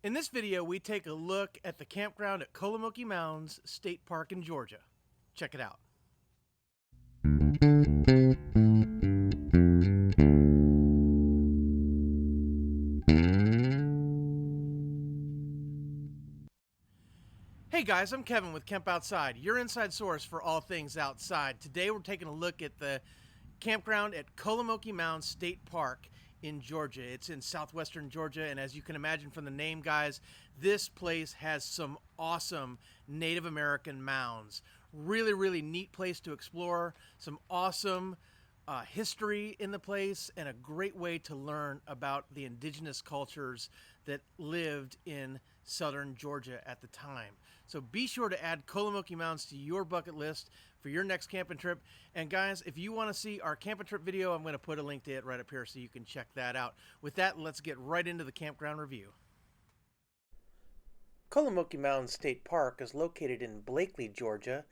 In this video, we take a look at the campground at Kolomoki Mounds State Park in Georgia. Check it out. Hey guys, I'm Kevin with Kemp Outside, your inside source for all things outside. Today we're taking a look at the campground at Kolomoki Mounds State Park in Georgia. It's in southwestern Georgia, and as you can imagine from the name, guys, this place has some awesome Native American mounds. Really neat place to explore, some awesome history in the place, and a great way to learn about the indigenous cultures that lived in southern Georgia at the time. So be sure to add Kolomoki Mounds to your bucket list for your next camping trip. And guys, if you want to see our camping trip video, I'm going to put a link to it right up here so you can check that out. With that, let's get right into the campground review. Kolomoki Mounds State Park is located in Blakely, Georgia,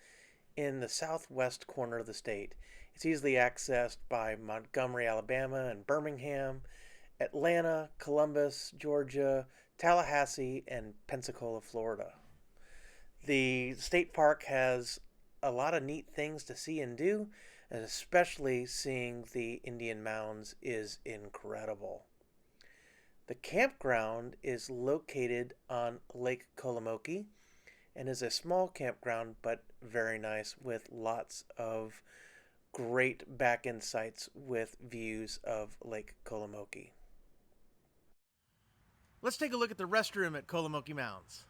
in the southwest corner of the state. It's easily accessed by Montgomery, Alabama, and Birmingham, Atlanta, Columbus, Georgia, Tallahassee, and Pensacola, Florida. The state park has a lot of neat things to see and do, and especially seeing the Indian mounds is incredible. The campground is located on Lake Kolomoki and is a small campground but very nice with lots of great back-end sites with views of Lake Kolomoki. Let's take a look at the restroom at Kolomoki Mounds.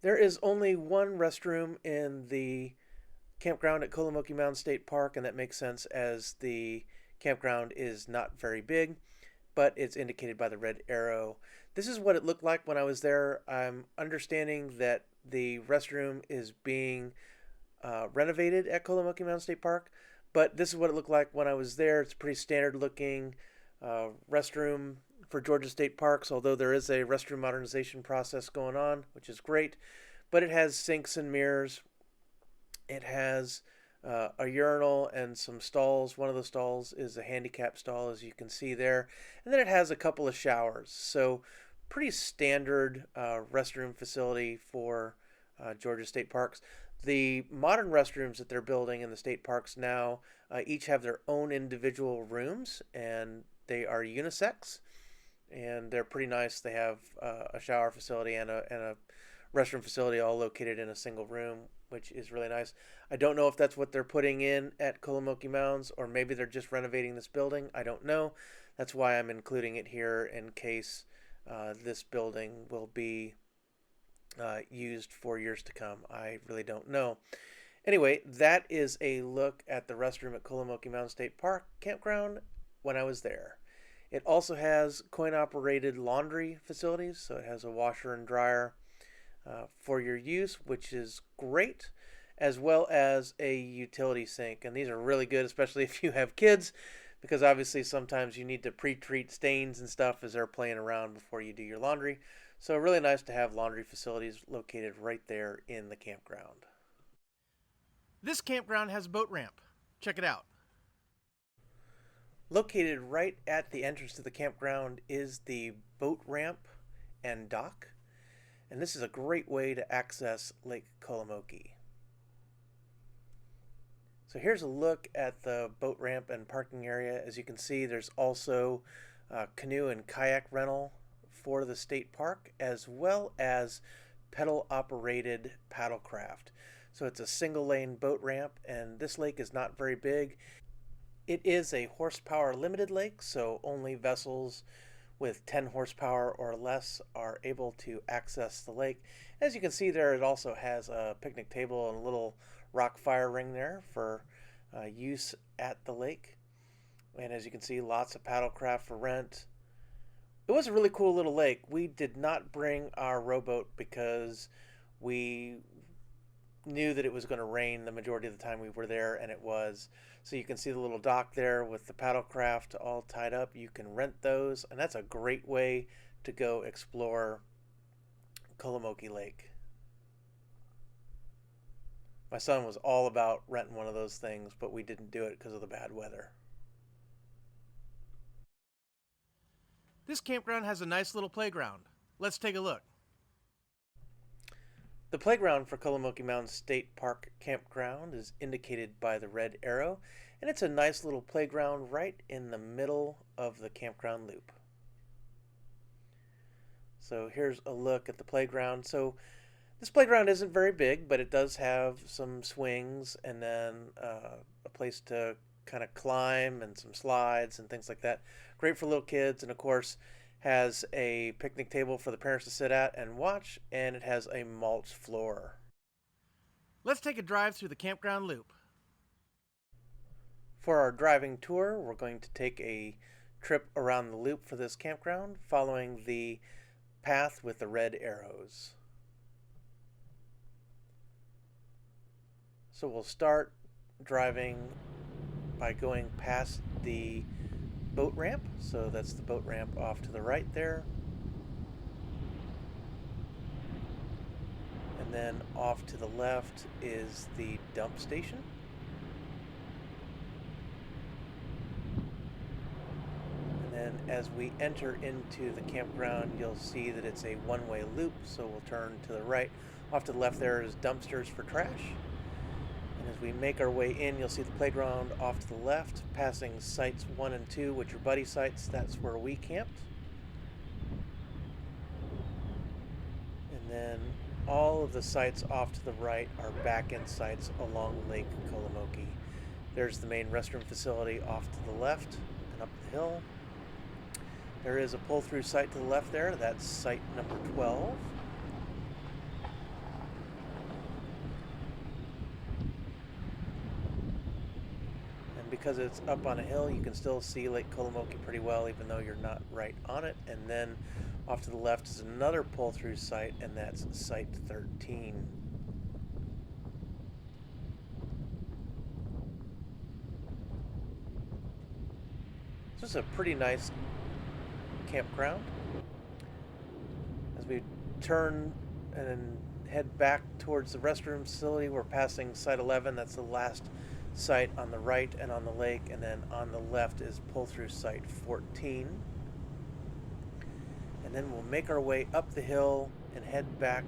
There is only one restroom in the campground at Kolomoki Mounds State Park, and that makes sense as the campground is not very big, but it's indicated by the red arrow. This is what it looked like when I was there. I'm understanding that the restroom is being renovated at Kolomoki Mounds State Park, but this is what it looked like when I was there. It's a pretty standard looking restroom for Georgia State Parks, although there is a restroom modernization process going on, which is great. But it has sinks and mirrors. It has a urinal and some stalls. One of the stalls is a handicap stall, as you can see there. And then it has a couple of showers. So pretty standard restroom facility for Georgia State Parks. The modern restrooms that they're building in the state parks now each have their own individual rooms, and they are unisex. And they're pretty nice. They have a shower facility and a restroom facility all located in a single room, which is really nice. I don't know if that's what they're putting in at Kolomoki Mounds, or maybe they're just renovating this building. I don't know. That's why I'm including it here in case this building will be used for years to come. I really don't know. Anyway, that is a look at the restroom at Kolomoki Mounds State Park campground when I was there. It also has coin-operated laundry facilities, so it has a washer and dryer for your use, which is great, as well as a utility sink. And these are really good, especially if you have kids, because obviously sometimes you need to pre-treat stains and stuff as they're playing around before you do your laundry. So really nice to have laundry facilities located right there in the campground. This campground has a boat ramp. Check it out. Located right at the entrance to the campground is the boat ramp and dock, and this is a great way to access Lake Kolomoki. So here's a look at the boat ramp and parking area. As you can see, there's also canoe and kayak rental for the state park, as well as pedal-operated paddlecraft. So it's a single-lane boat ramp, and this lake is not very big. It is a horsepower limited lake, so only vessels with 10 horsepower or less are able to access the lake. As you can see there, it also has a picnic table and a little rock fire ring there for use at the lake. And as you can see, lots of paddlecraft for rent. It was a really cool little lake. We did not bring our rowboat because we knew that it was going to rain the majority of the time we were there, and it was. So you can see the little dock there with the paddlecraft all tied up. You can rent those, and that's a great way to go explore Kolomoki Lake. My son was all about renting one of those things, but we didn't do it because of the bad weather. This campground has a nice little playground. Let's take a look. The playground for Kolomoki Mounds State Park Campground is indicated by the red arrow, and it's a nice little playground right in the middle of the campground loop. So here's a look at the playground. So this playground isn't very big, but it does have some swings and then a place to kind of climb and some slides and things like that. Great for little kids, and of course has a picnic table for the parents to sit at and watch, and it has a mulch floor. Let's take a drive through the campground loop. For our driving tour, we're going to take a trip around the loop for this campground, following the path with the red arrows. So we'll start driving by going past the boat ramp. So that's the boat ramp off to the right there. And then off to the left is the dump station. And then as we enter into the campground, you'll see that it's a one-way loop, so we'll turn to the right. Off to the left there is dumpsters for trash. And as we make our way in, you'll see the playground off to the left, passing sites 1 and 2, which are buddy sites. That's where we camped. And then all of the sites off to the right are back-end sites along Lake Kolomoki. There's the main restroom facility off to the left and up the hill. There is a pull-through site to the left there. That's site number 12. Because it's up on a hill, you can still see Lake Kolomoki pretty well, even though you're not right on it. And then off to the left is another pull-through site, and that's site 13. This is a pretty nice campground. As we turn and then head back towards the restroom facility, we're passing site 11. That's the last site on the right and on the lake, and then on the left is pull-through site 14. And then we'll make our way up the hill and head back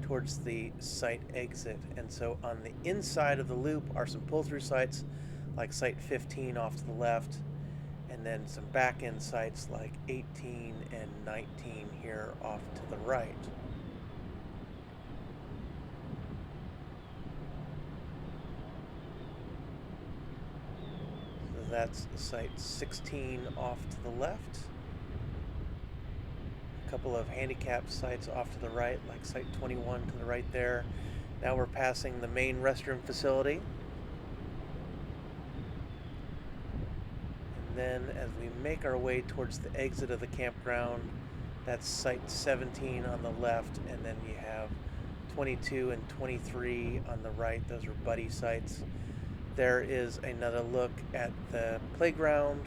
towards the site exit. And so on the inside of the loop are some pull-through sites like site 15 off to the left, and then some back-end sites like 18 and 19 here off to the right. That's site 16 off to the left. A couple of handicap sites off to the right, like site 21 to the right there. Now we're passing the main restroom facility. And then as we make our way towards the exit of the campground, that's site 17 on the left, and then you have 22 and 23 on the right. Those are buddy sites. There is another look at the playground,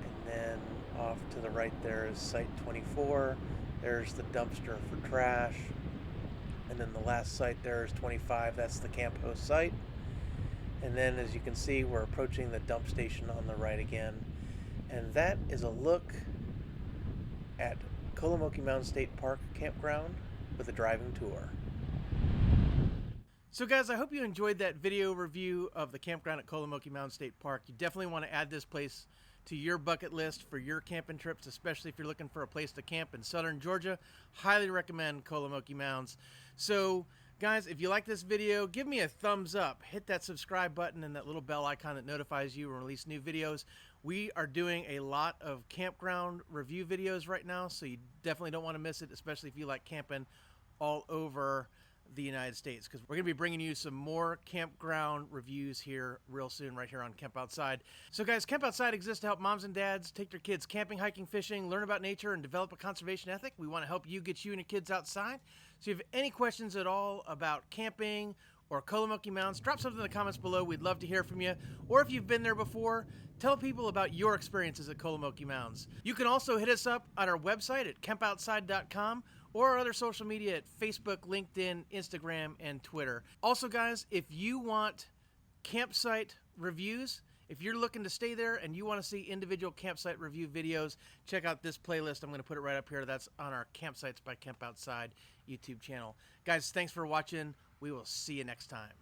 and then off to the right there is site 24. There's the dumpster for trash, and then the last site there is 25. That's the camp host site. And then as you can see, we're approaching the dump station on the right again, and that is a look at Kolomoki Mounds State Park Campground with a driving tour. So guys, I hope you enjoyed that video review of the campground at Kolomoki Mounds State Park. You definitely want to add this place to your bucket list for your camping trips, especially if you're looking for a place to camp in southern Georgia. Highly recommend Kolomoki Mounds. So guys, if you like this video, give me a thumbs up. Hit that subscribe button and that little bell icon that notifies you when we release new videos. We are doing a lot of campground review videos right now, so you definitely don't want to miss it, especially if you like camping all over the United States, because we're going to be bringing you some more campground reviews here real soon right here on Camp Outside. So guys, Camp Outside exists to help moms and dads take their kids camping, hiking, fishing, learn about nature, and develop a conservation ethic. We want to help you get you and your kids outside. So if you have any questions at all about camping or Kolomoki Mounds, drop something in the comments below. We'd love to hear from you. Or if you've been there before, tell people about your experiences at Kolomoki Mounds. You can also hit us up at our website at campoutside.com or our other social media at Facebook, LinkedIn, Instagram, and Twitter. Also, guys, if you want campsite reviews, If you're looking to stay there and you want to see individual campsite review videos, check out this playlist. I'm going to put it right up here. That's on our Campsites by Camp Outside YouTube channel. Guys, thanks for watching. We will see you next time.